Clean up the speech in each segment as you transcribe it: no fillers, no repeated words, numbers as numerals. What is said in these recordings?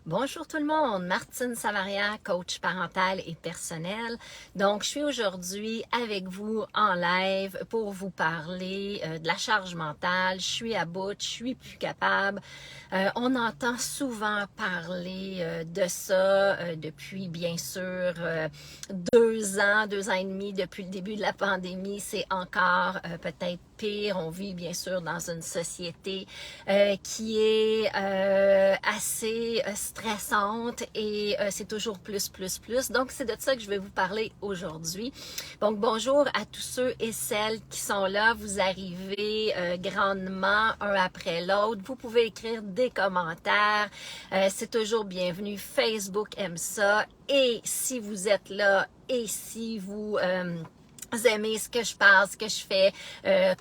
Bonjour tout le monde, Martine Savaria, coach parental et personnel. Donc, je suis aujourd'hui avec vous en live pour vous parler de la charge mentale. Je suis à bout, je suis plus capable. On entend souvent parler de ça depuis, bien sûr, 2 ans et demi depuis le début de la pandémie. C'est encore peut-être pire. On vit, bien sûr, dans une société qui est assez stressante et c'est toujours plus. Donc, c'est de ça que je vais vous parler aujourd'hui. Donc, bonjour à tous ceux et celles qui sont là. Vous arrivez grandement un après l'autre. Vous pouvez écrire des commentaires. C'est toujours bienvenu. Facebook aime ça. Et si vous êtes là et si vous aimez ce que je parle, ce que je fais,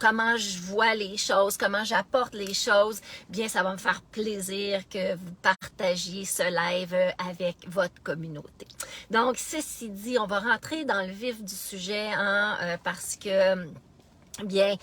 comment je vois les choses, comment j'apporte les choses, bien ça va me faire plaisir que vous partagiez ce live avec votre communauté. Donc, ceci dit, on va rentrer dans le vif du sujet parce que bien,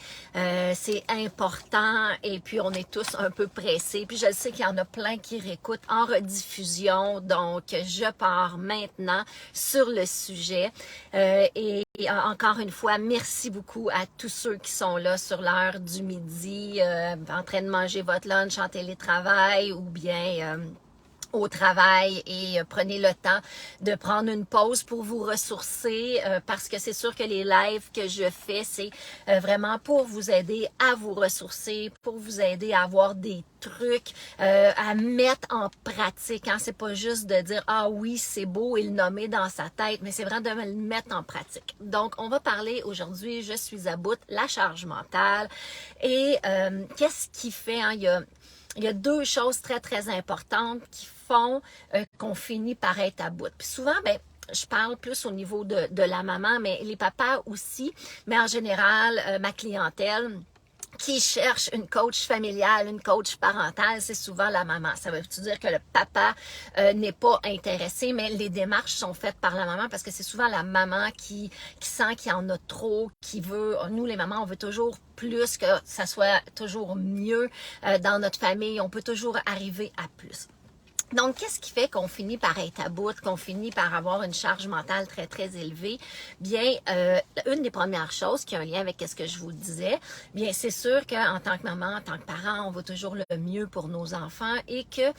c'est important et puis on est tous un peu pressés. Puis je sais qu'il y en a plein qui réécoutent en rediffusion, donc je pars maintenant sur le sujet. Et encore une fois, merci beaucoup à tous ceux qui sont là sur l'heure du midi, en train de manger votre lunch en télétravail ou bien au travail et prenez le temps de prendre une pause pour vous ressourcer parce que c'est sûr que les lives que je fais, c'est vraiment pour vous aider à vous ressourcer, pour vous aider à avoir des trucs à mettre en pratique. Hein? C'est pas juste de dire « Ah oui, c'est beau » et le nommer dans sa tête, mais c'est vraiment de le mettre en pratique. Donc, on va parler aujourd'hui, je suis à bout, la charge mentale et qu'est-ce qui fait, hein? Il y a deux choses très importantes qui font qu'on finit par être à bout. Puis souvent, ben, je parle plus au niveau de la maman, mais les papas aussi. Mais en général, ma clientèle qui cherche une coach familiale, une coach parentale, c'est souvent la maman. Ça veut dire que le papa n'est pas intéressé, mais les démarches sont faites par la maman parce que c'est souvent la maman qui sent qu'il y en a trop, qui veut, nous les mamans, on veut toujours plus, que ça soit toujours mieux dans notre famille, on peut toujours arriver à plus. Donc, qu'est-ce qui fait qu'on finit par être à bout, qu'on finit par avoir une charge mentale très élevée? Bien, une des premières choses qui a un lien avec ce que je vous disais, bien, c'est sûr qu'en tant que maman, en tant que parent, on veut toujours le mieux pour nos enfants et que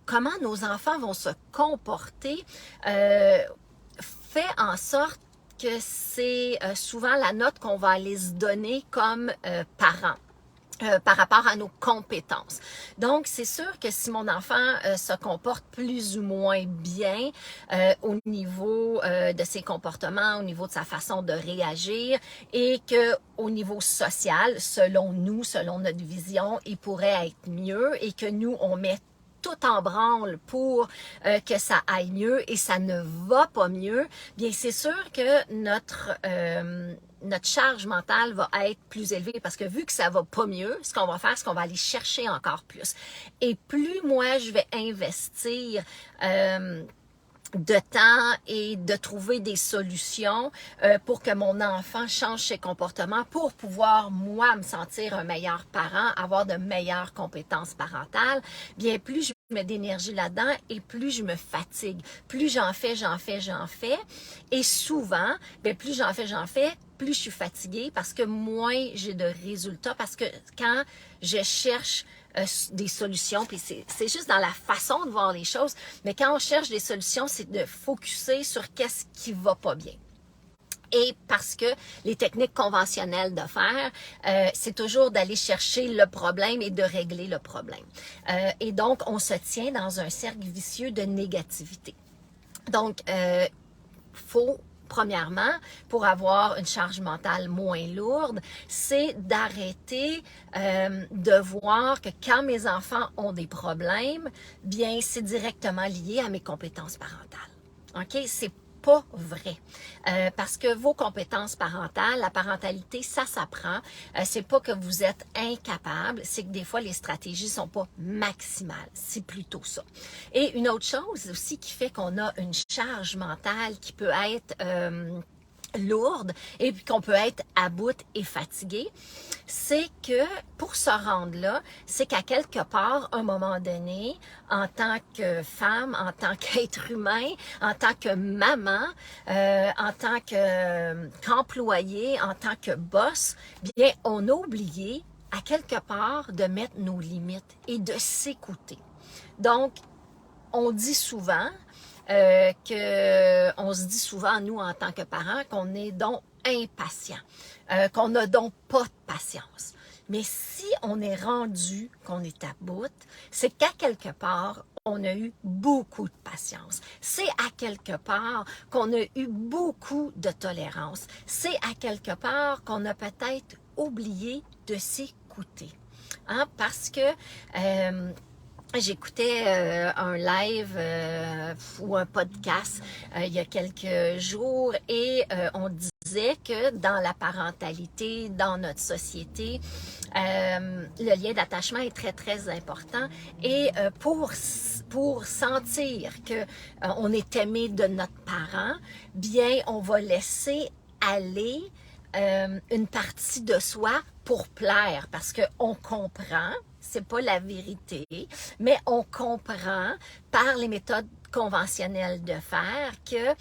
comment nos enfants vont se comporter fait en sorte que c'est souvent la note qu'on va aller se donner comme parents. Par rapport à nos compétences. Donc, c'est sûr que si mon enfant se comporte plus ou moins bien au niveau de ses comportements, au niveau de sa façon de réagir et que au niveau social, selon nous, selon notre vision, il pourrait être mieux et que nous, on met tout en branle pour que ça aille mieux et ça ne va pas mieux, bien c'est sûr que notre charge mentale va être plus élevée parce que vu que ça va pas mieux, ce qu'on va faire, c'est qu'on va aller chercher encore plus. Et plus moi, je vais investir de temps et de trouver des solutions pour que mon enfant change ses comportements pour pouvoir, moi, me sentir un meilleur parent, avoir de meilleures compétences parentales, bien plus je mets d'énergie là-dedans et plus je me fatigue. Plus j'en fais. Et souvent, bien, plus j'en fais, plus je suis fatiguée parce que moins j'ai de résultats. Parce que quand je cherche des solutions, puis c'est juste dans la façon de voir les choses, mais quand on cherche des solutions, c'est de focuser sur qu'est-ce qui va pas bien. Et parce que les techniques conventionnelles de faire, c'est toujours d'aller chercher le problème et de régler le problème. Et donc, on se tient dans un cercle vicieux de négativité. Donc, faut premièrement, pour avoir une charge mentale moins lourde, c'est d'arrêter de voir que quand mes enfants ont des problèmes, bien, c'est directement lié à mes compétences parentales. OK? C'est pas vrai. Parce que vos compétences parentales, la parentalité, ça s'apprend. C'est pas que vous êtes incapable, c'est que des fois, les stratégies sont pas maximales. C'est plutôt ça. Et une autre chose aussi qui fait qu'on a une charge mentale qui peut être lourde et puis qu'on peut être à bout et fatigué, c'est que pour se rendre là, c'est qu'à quelque part, à un moment donné, en tant que femme, en tant qu'être humain, en tant que maman, en tant qu'employé, en tant que boss, bien, on a oublié à quelque part de mettre nos limites et de s'écouter. Donc, on dit souvent on se dit souvent, nous, en tant que parents, qu'on est donc impatient, qu'on n'a donc pas de patience. Mais si on est rendu, qu'on est à bout, c'est qu'à quelque part, on a eu beaucoup de patience. C'est à quelque part qu'on a eu beaucoup de tolérance. C'est à quelque part qu'on a peut-être oublié de s'écouter. Hein? Parce que j'écoutais un live ou un podcast il y a quelques jours et on disait que dans la parentalité, dans notre société, le lien d'attachement est très, très important. Et pour sentir que on est aimé de notre parent, bien, on va laisser aller une partie de soi pour plaire parce qu'on comprend, c'est pas la vérité, mais on comprend par les méthodes conventionnelles de faire que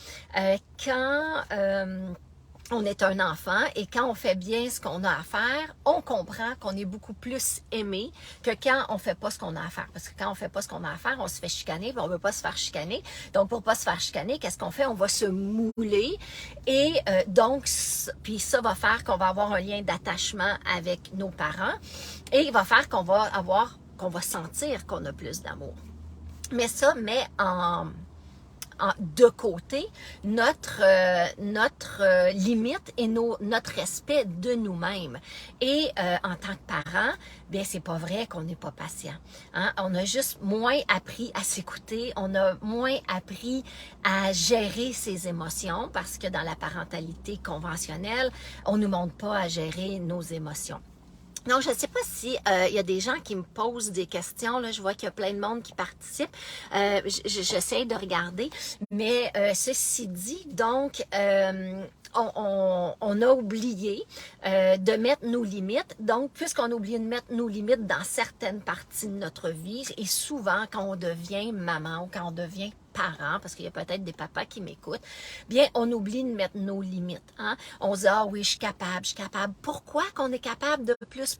quand on est un enfant et quand on fait bien ce qu'on a à faire, on comprend qu'on est beaucoup plus aimé que quand on fait pas ce qu'on a à faire. Parce que quand on fait pas ce qu'on a à faire, on se fait chicaner, puis on veut pas se faire chicaner. Donc, pour pas se faire chicaner, qu'est-ce qu'on fait? On va se mouler et donc, puis ça va faire qu'on va avoir un lien d'attachement avec nos parents et il va faire qu'on va sentir qu'on a plus d'amour. Mais ça met de côté notre limite et notre respect de nous-mêmes. Et en tant que parent, bien c'est pas vrai qu'on n'est pas patient. Hein? On a juste moins appris à s'écouter, on a moins appris à gérer ses émotions parce que dans la parentalité conventionnelle, on nous montre pas à gérer nos émotions. Donc, je ne sais pas si il y a des gens qui me posent des questions. Là, je vois qu'il y a plein de monde qui participe. J'essaie de regarder. Mais ceci dit, donc, on a oublié de mettre nos limites. Donc, puisqu'on a oublié de mettre nos limites dans certaines parties de notre vie, et souvent quand on devient maman ou quand on devient parents, parce qu'il y a peut-être des papas qui m'écoutent, bien, on oublie de mettre nos limites. Hein? On se dit, ah oui, je suis capable, je suis capable. Pourquoi qu'on est capable de plus?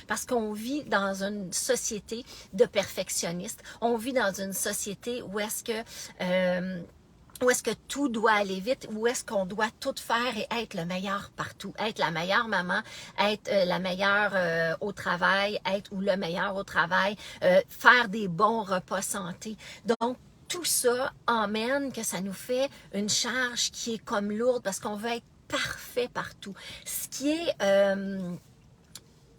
Parce qu'on vit dans une société de perfectionnistes. On vit dans une société où est-ce que tout doit aller vite, où est-ce qu'on doit tout faire et être le meilleur partout, être la meilleure maman, être la meilleure au travail, être ou le meilleur au travail, faire des bons repas santé. Donc, tout ça emmène que ça nous fait une charge qui est comme lourde parce qu'on veut être parfait partout. Ce qui est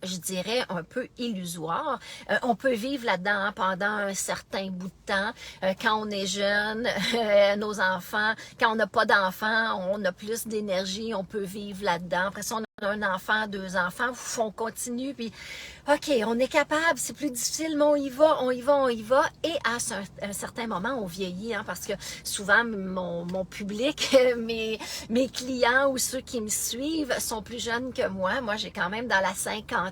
je dirais, un peu illusoire. On peut vivre là-dedans pendant un certain bout de temps. Quand on est jeune, nos enfants, quand on n'a pas d'enfants, on a plus d'énergie, on peut vivre là-dedans. Après ça, on a un enfant, 2 enfants, on continue, puis OK, on est capable, c'est plus difficile, mais on y va. Et à un certain moment, on vieillit, hein, parce que souvent, mon public, mes clients ou ceux qui me suivent sont plus jeunes que moi. Moi, j'ai quand même dans la cinquantaine.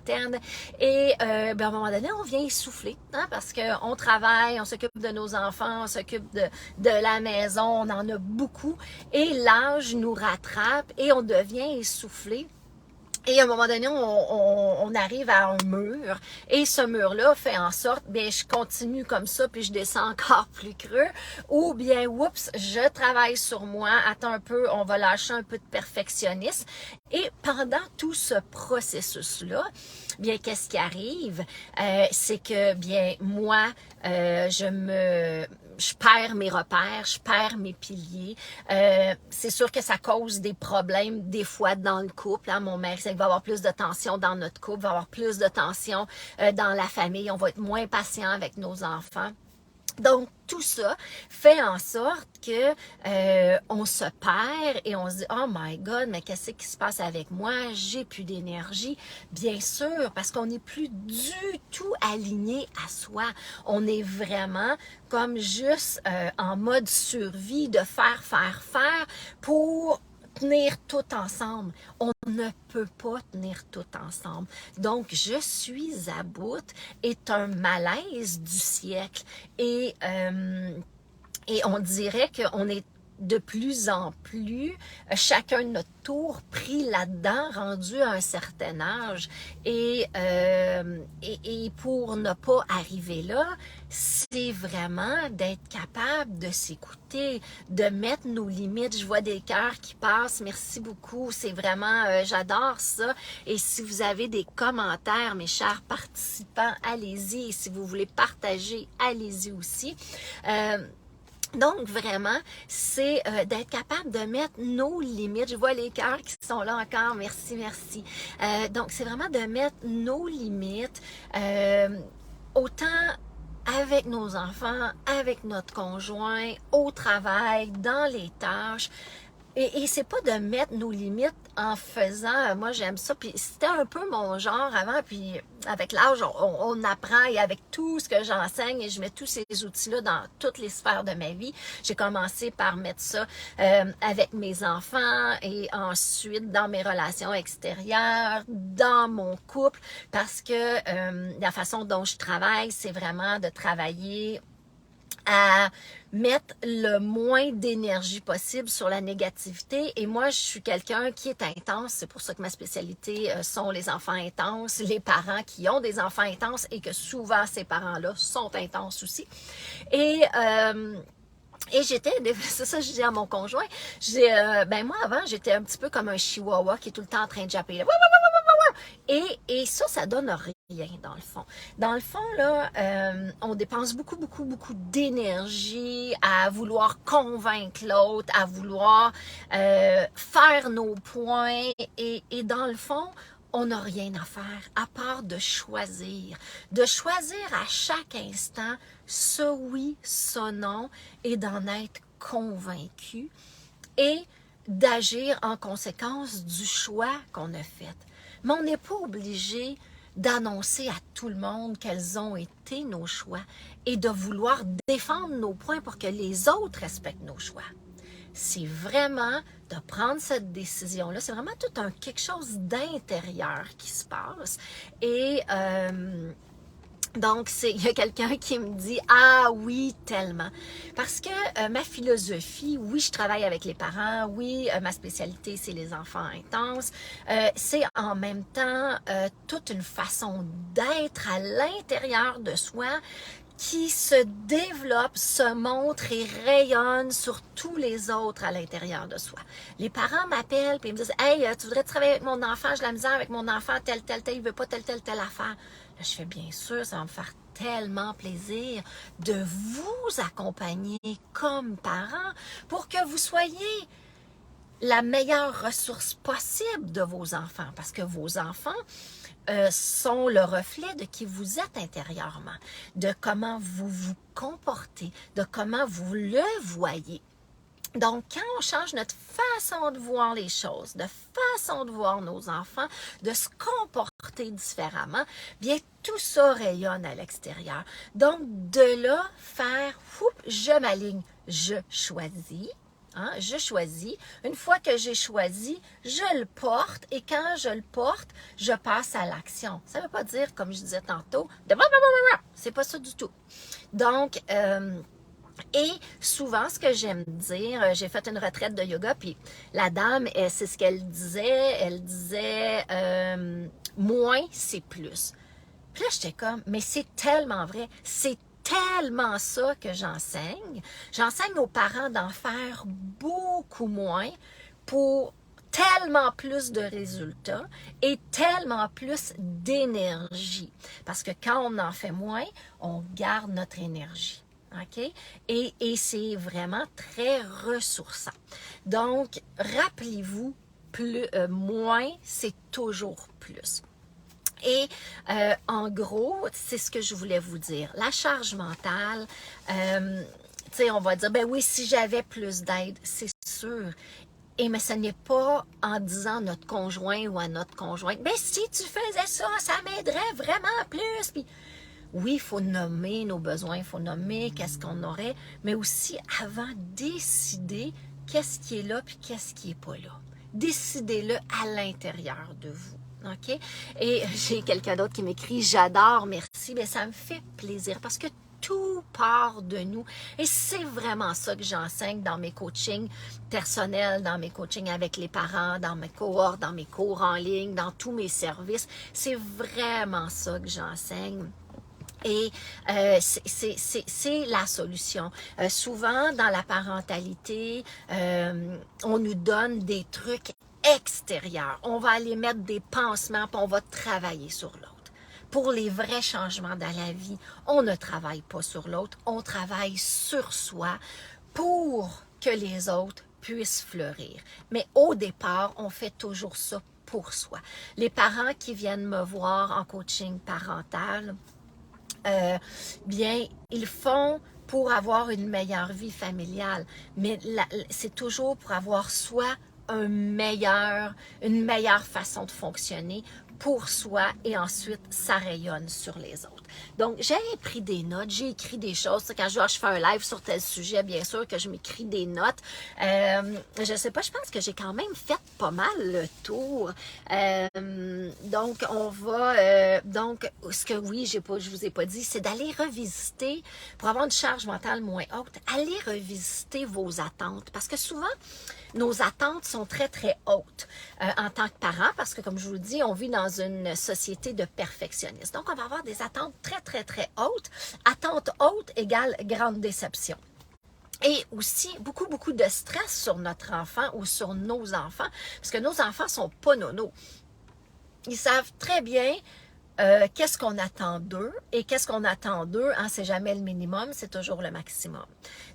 Et à un moment donné, on vient essouffler, hein, parce qu'on travaille, on s'occupe de nos enfants, on s'occupe de la maison, on en a beaucoup. Et l'âge nous rattrape et on devient essoufflé. Et à un moment donné, on arrive à un mur. Et ce mur-là fait en sorte, bien, je continue comme ça, puis je descends encore plus creux. Ou bien, oups, je travaille sur moi. Attends un peu, on va lâcher un peu de perfectionnisme. Et pendant tout ce processus-là, bien, qu'est-ce qui arrive? C'est que, bien, moi, je perds mes repères, je perds mes piliers. C'est sûr que ça cause des problèmes des fois dans le couple. Hein. Mon mari, il va y avoir plus de tension dans notre couple, il va y avoir plus de tension dans la famille. On va être moins patient avec nos enfants. Donc, tout ça fait en sorte que on se perd et on se dit « Oh my God, mais qu'est-ce qui se passe avec moi? J'ai plus d'énergie. » Bien sûr, parce qu'on n'est plus du tout aligné à soi. On est vraiment comme juste en mode survie de faire pour tenir tout ensemble. On ne peut pas tenir tout ensemble. Donc, je suis à bout est un malaise du siècle. Et on dirait qu'on est de plus en plus, chacun de notre tour, pris là-dedans, rendu à un certain âge. Et pour ne pas arriver là, c'est vraiment d'être capable de s'écouter, de mettre nos limites. Je vois des cœurs qui passent. Merci beaucoup. C'est vraiment, j'adore ça. Et si vous avez des commentaires, mes chers participants, allez-y. Et si vous voulez partager, allez-y aussi. Donc, vraiment, c'est d'être capable de mettre nos limites. Je vois les cœurs qui sont là encore. Merci, merci. Donc, c'est vraiment de mettre nos limites, autant avec nos enfants, avec notre conjoint, au travail, dans les tâches. Et c'est pas de mettre nos limites en faisant, moi j'aime ça, puis c'était un peu mon genre avant, puis avec l'âge, on apprend, et avec tout ce que j'enseigne, et je mets tous ces outils-là dans toutes les sphères de ma vie. J'ai commencé par mettre ça avec mes enfants, et ensuite dans mes relations extérieures, dans mon couple, parce que la façon dont je travaille, c'est vraiment de travailler à mettre le moins d'énergie possible sur la négativité. Et moi, je suis quelqu'un qui est intense. C'est pour ça que ma spécialité sont les enfants intenses, les parents qui ont des enfants intenses et que souvent ces parents-là sont intenses aussi. Et j'étais, c'est ça que je dis à mon conjoint, moi avant, j'étais un petit peu comme un chihuahua qui est tout le temps en train de japper. Là. Et ça donne rien dans le fond. Dans le fond, là, on dépense beaucoup d'énergie à vouloir convaincre l'autre, à vouloir faire nos points. Et dans le fond, on n'a rien à faire à part de choisir à chaque instant ce oui, ce non, et d'en être convaincu et d'agir en conséquence du choix qu'on a fait. Mais on n'est pas obligé d'annoncer à tout le monde quels ont été nos choix et de vouloir défendre nos points pour que les autres respectent nos choix. C'est vraiment de prendre cette décision-là. C'est vraiment tout un quelque chose d'intérieur qui se passe. Et donc, il y a quelqu'un qui me dit « Ah oui, tellement! » Parce que ma philosophie, oui, je travaille avec les parents, oui, ma spécialité, c'est les enfants intenses, c'est en même temps toute une façon d'être à l'intérieur de soi qui se développe, se montre et rayonne sur tous les autres à l'intérieur de soi. Les parents m'appellent et ils me disent « Hey, tu voudrais travailler avec mon enfant, j'ai de la misère avec mon enfant, tel, il veut pas telle affaire. » Là, je fais bien sûr, ça va me faire tellement plaisir de vous accompagner comme parents pour que vous soyez la meilleure ressource possible de vos enfants. Parce que vos enfants sont le reflet de qui vous êtes intérieurement, de comment vous vous comportez, de comment vous le voyez. Donc, quand on change notre façon de voir les choses, de façon de voir nos enfants, de se comporter différemment, bien, tout ça rayonne à l'extérieur. Donc, de là, je m'aligne, je choisis. Hein, je choisis. Une fois que j'ai choisi, je le porte et quand je le porte, je passe à l'action. Ça ne veut pas dire, comme je disais tantôt, c'est pas ça du tout. Donc, et souvent, ce que j'aime dire, j'ai fait une retraite de yoga, puis la dame, c'est ce qu'elle disait. Elle disait, moins, c'est plus. Puis là, j'étais comme, mais c'est tellement vrai. C'est tellement ça que j'enseigne. J'enseigne aux parents d'en faire beaucoup moins pour tellement plus de résultats et tellement plus d'énergie. Parce que quand on en fait moins, on garde notre énergie. OK? Et c'est vraiment très ressourçant. Donc, rappelez-vous, moins, c'est toujours plus. Et en gros, c'est ce que je voulais vous dire. La charge mentale, tu sais, on va dire, ben oui, si j'avais plus d'aide, c'est sûr. Mais ce n'est pas en disant à notre conjoint ou à notre conjointe, ben si tu faisais ça, ça m'aiderait vraiment plus. Puis, oui, il faut nommer nos besoins, il faut nommer qu'est-ce qu'on aurait, mais aussi avant décider qu'est-ce qui est là puis qu'est-ce qui n'est pas là. décidez-le à l'intérieur de vous. OK? Et j'ai quelqu'un d'autre qui m'écrit « J'adore, merci ». Bien, ça me fait plaisir parce que tout part de nous. Et c'est vraiment ça que j'enseigne dans mes coachings personnels, dans mes coachings avec les parents, dans mes cohortes, dans mes cours en ligne, dans tous mes services. C'est vraiment ça que j'enseigne. Et c'est la solution. Souvent, dans la parentalité, on nous donne des trucs extérieurs. On va aller mettre des pansements, puis on va travailler sur l'autre. Pour les vrais changements dans la vie, on ne travaille pas sur l'autre, on travaille sur soi pour que les autres puissent fleurir. Mais au départ, on fait toujours ça pour soi. Les parents qui viennent me voir en coaching parental, bien, ils font pour avoir une meilleure vie familiale, mais c'est toujours pour avoir soit une meilleure façon de fonctionner pour soi et ensuite ça rayonne sur les autres. Donc, j'ai pris des notes, j'ai écrit des choses. Quand je fais un live sur tel sujet, bien sûr que je m'écris des notes. Je sais pas, je pense que j'ai quand même fait pas mal le tour. Donc, on va... donc, ce que oui, je vous ai pas dit, c'est d'aller revisiter, pour avoir une charge mentale moins haute, allez revisiter vos attentes. Parce que souvent, nos attentes sont très, très hautes en tant que parents, parce que, comme je vous le dis, on vit dans une société de perfectionnistes. Donc, on va avoir des attentes très, très, très hautes. Attente haute égale grande déception. Et aussi, beaucoup, beaucoup de stress sur notre enfant ou sur nos enfants, parce que nos enfants ne sont pas nonos. Ils savent très bien qu'est-ce qu'on attend d'eux, et qu'est-ce qu'on attend d'eux, hein, c'est jamais le minimum, c'est toujours le maximum.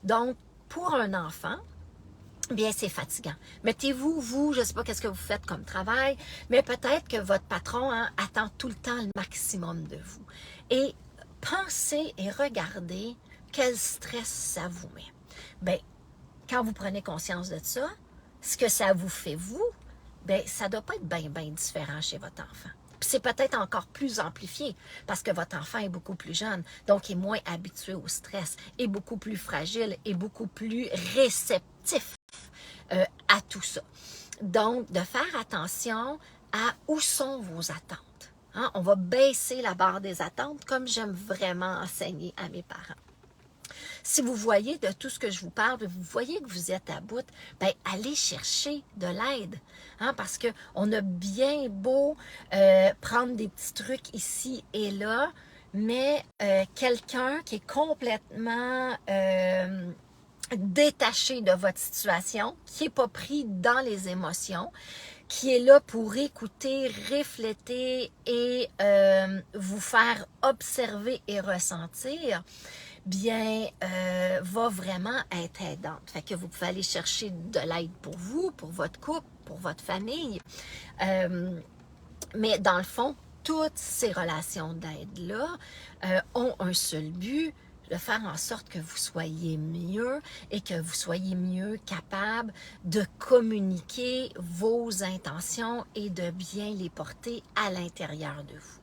Donc, pour un enfant, bien, c'est fatigant. Mettez-vous, je ne sais pas qu'est-ce que vous faites comme travail, mais peut-être que votre patron attend tout le temps le maximum de vous. Et pensez et regardez quel stress ça vous met. Bien, quand vous prenez conscience de ça, ce que ça vous fait vous, bien, ça ne doit pas être bien, bien différent chez votre enfant. Puis c'est peut-être encore plus amplifié parce que votre enfant est beaucoup plus jeune, donc est moins habitué au stress, est beaucoup plus fragile, est beaucoup plus réceptif à tout ça. Donc, de faire attention à où sont vos attentes. Hein? On va baisser la barre des attentes comme j'aime vraiment enseigner à mes parents. Si vous voyez de tout ce que je vous parle, vous voyez que vous êtes à bout, bien, allez chercher de l'aide. Hein, parce qu'on a bien beau prendre des petits trucs ici et là, mais quelqu'un qui est complètement détaché de votre situation, qui n'est pas pris dans les émotions, qui est là pour écouter, refléter et vous faire observer et ressentir, bien, va vraiment être aidante. Fait que vous pouvez aller chercher de l'aide pour vous, pour votre couple, pour votre famille. Mais dans le fond, toutes ces relations d'aide-là ont un seul but, de faire en sorte que vous soyez mieux et que vous soyez mieux capable de communiquer vos intentions et de bien les porter à l'intérieur de vous.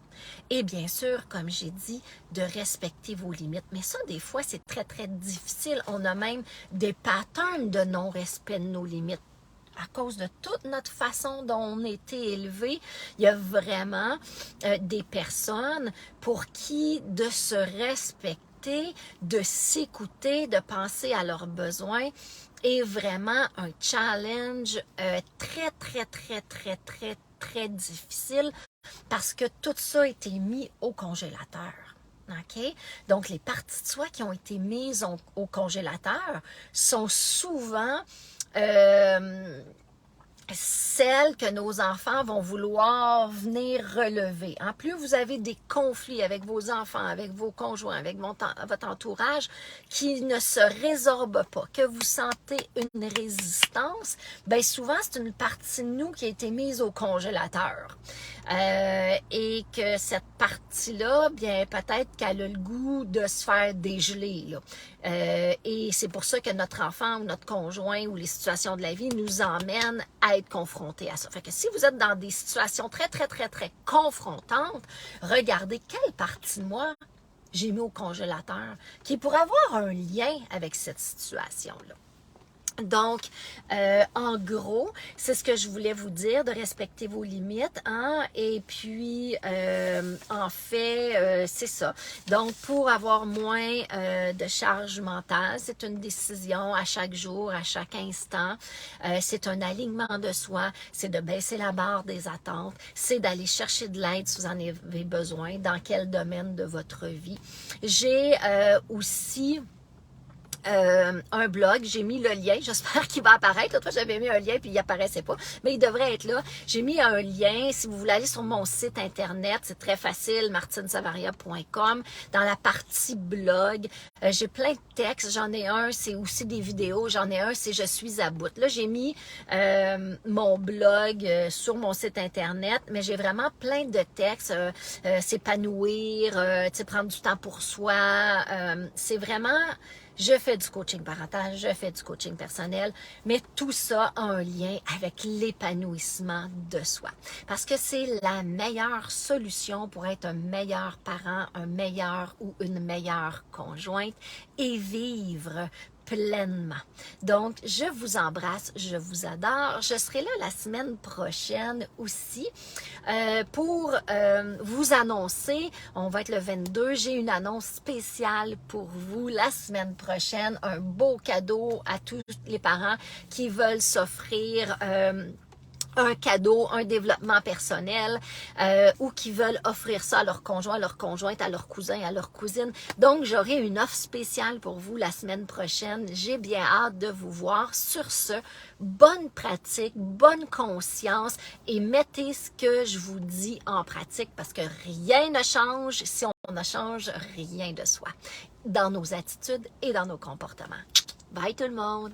Et bien sûr, comme j'ai dit, de respecter vos limites. Mais ça, des fois, c'est très, très difficile. On a même des patterns de non-respect de nos limites. À cause de toute notre façon dont on a été élevé, il y a vraiment des personnes pour qui de se respecter, de s'écouter, de penser à leurs besoins est vraiment un challenge très, très, très, très, très, très difficile parce que tout ça a été mis au congélateur. OK? Donc, les parties de soi qui ont été mises au congélateur sont souvent celles que nos enfants vont vouloir venir relever. En plus, vous avez des conflits avec vos enfants, avec vos conjoints, avec votre entourage qui ne se résorbent pas, que vous sentez une résistance, bien souvent, c'est une partie de nous qui a été mise au congélateur. Et que cette partie-là, bien peut-être qu'elle a le goût de se faire dégeler. Là. Et c'est pour ça que notre enfant ou notre conjoint ou les situations de la vie nous emmènent à être confrontés à ça. Fait que si vous êtes dans des situations très, très, très, très confrontantes, regardez quelle partie de moi j'ai mis au congélateur qui pourrait avoir un lien avec cette situation-là. Donc, en gros, c'est ce que je voulais vous dire, de respecter vos limites, hein? Et puis, en fait, c'est ça. Donc, pour avoir moins de charge mentale, c'est une décision à chaque jour, à chaque instant. C'est un alignement de soi, c'est de baisser la barre des attentes, c'est d'aller chercher de l'aide si vous en avez besoin, dans quel domaine de votre vie. J'ai aussi un blog, j'ai mis le lien, j'espère qu'il va apparaître. L'autre fois, j'avais mis un lien puis il apparaissait pas, mais il devrait être là. J'ai mis un lien, si vous voulez aller sur mon site internet, c'est très facile, martinesavaria.com. Dans la partie blog, j'ai plein de textes, j'en ai un, c'est aussi des vidéos, j'en ai un, c'est Je suis à bout. Là, j'ai mis mon blog sur mon site internet, mais j'ai vraiment plein de textes, s'épanouir, prendre du temps pour soi, c'est vraiment... Je fais du coaching parental, je fais du coaching personnel, mais tout ça a un lien avec l'épanouissement de soi. Parce que c'est la meilleure solution pour être un meilleur parent, un meilleur ou une meilleure conjointe et vivre pleinement. Donc, je vous embrasse, je vous adore. Je serai là la semaine prochaine aussi pour vous annoncer, on va être le 22, j'ai une annonce spéciale pour vous la semaine prochaine, un beau cadeau à tous les parents qui veulent s'offrir un cadeau, un développement personnel ou qui veulent offrir ça à leur conjoint, à leur conjointe, à leur cousin, à leur cousine. Donc, j'aurai une offre spéciale pour vous la semaine prochaine. J'ai bien hâte de vous voir. Sur ce, bonne pratique, bonne conscience et mettez ce que je vous dis en pratique parce que rien ne change si on ne change rien de soi dans nos attitudes et dans nos comportements. Bye tout le monde!